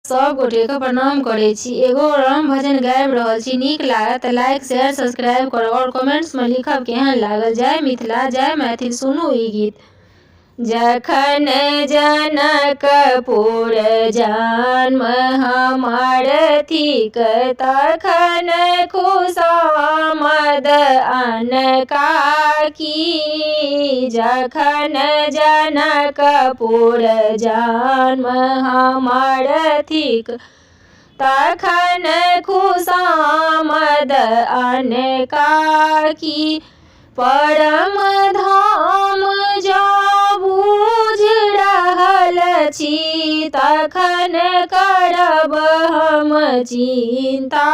सब गोटे के प्रणाम करे छी। एगो राम भजन गाबि रहल छी, नीक लागत त लाइक शेयर सब्सक्राइब करब और कमेंट्स में लिखब केहन लागल। जय मिथिला जय मैथिल। सुनू ई गीत। जखन जनकपुर जन्म हमर थिक, तखन खुशामद अनका की। जखन जनकपुर जन्म हमर थिक, तखन खुशामद अनका की। परम धाम जो बूझ रहल छी, तखन करब हम चिंता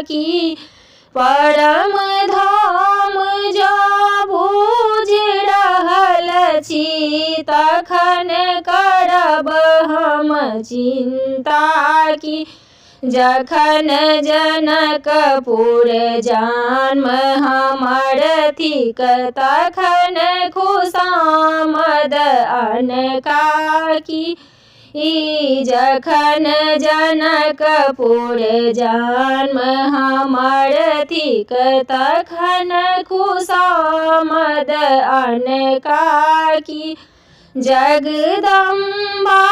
की। परम धाम जो बूझ रहल छी, तखन करब हम चिंता की। जखन जनकपुर जन्म हमर थिक, तखन खुशामद अनका की। जखन जनकपुर जन्म हमर थिक, तखन खुशामद अनका की। जगदम्बा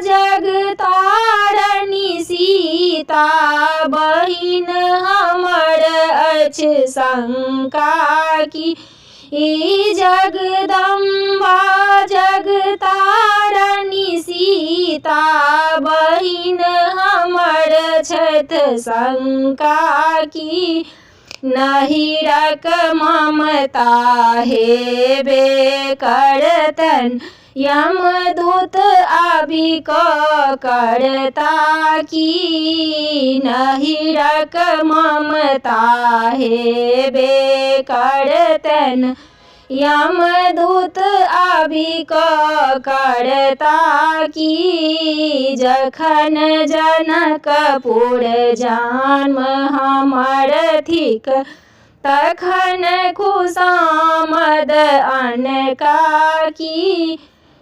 जगतारणी सीता, बहिन हमर अछि शंका की। जगदम्बा जगतारणी सीता, बहिन हमर छथि शंका की। नहिरक ममता हेबे करतन, यमदूत आबि कऽ करता की। नहिरक ममता हेबे करतन, यमदूत आबि कऽ करता की। जखन जनकपुर जन्म हमर थिक, तखन खुशामद अनका की।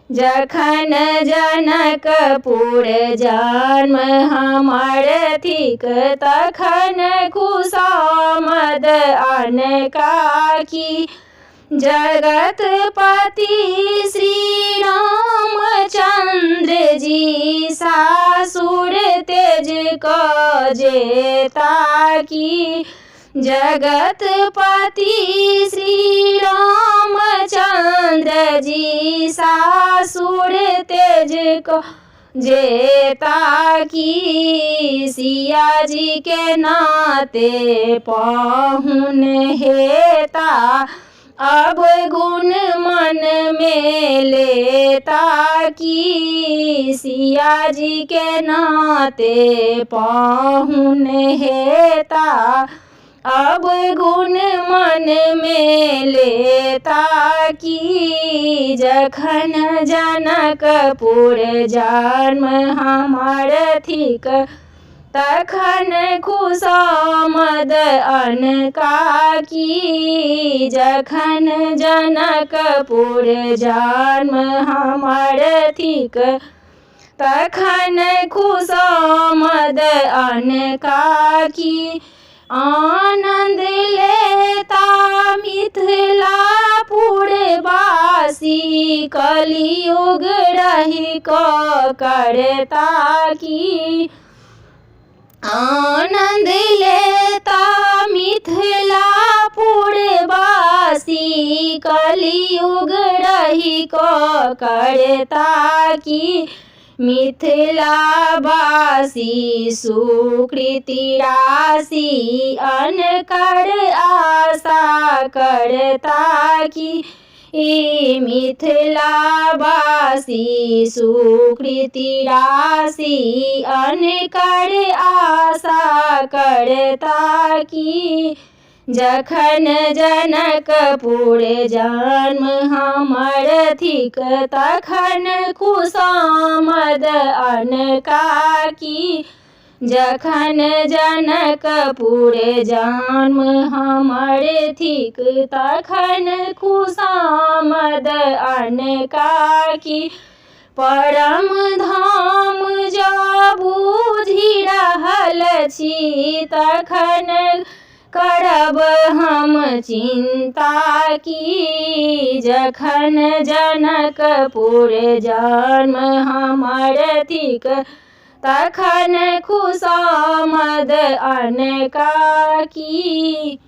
जखन जनकपुर जन्म हमर थिक, तखन खुशामद अनका की। जगतपति श्री रामचंद्र जी, सासुर तेज कऽ जेता की। जगतपति श्री रामचंद्र जी, सासुर तेज कऽ जेता की। सिया जी के नाते पाहुन हेता, अब गुण मन में लेता की। सिया जी के नाते पाहुन हेता, अब गुण मन में लेता की। जखन जनकपुर जन्म हमर थिक, तखन खुशामद अनका की। जखन जनकपुर जन्म हमर थिक, तखन खुशामद अनका की। आनंद लेता मिथिलापुर वासी, कलियुग रहि कऽ करता की। आनंद लेता मिथिलापुर वासी, कलियुग रहि कऽ करता की। मिथिलावासी सुकृति राशि, अनकर आशा करता की। मिथिलावासी सुकृति राशि, अनकर आशा करता की। जखन जनकपुर जन्म हमर थिक, तखन खुशामद अनका की। जखन जनकपुर जन्म हमर थिक, तखन खुशामद अनका की। परम धाम जाबू छी तखन करब हम चिंता की। जखन जनकपुर जन्म हमर थिक तखन खुशामद अनका की।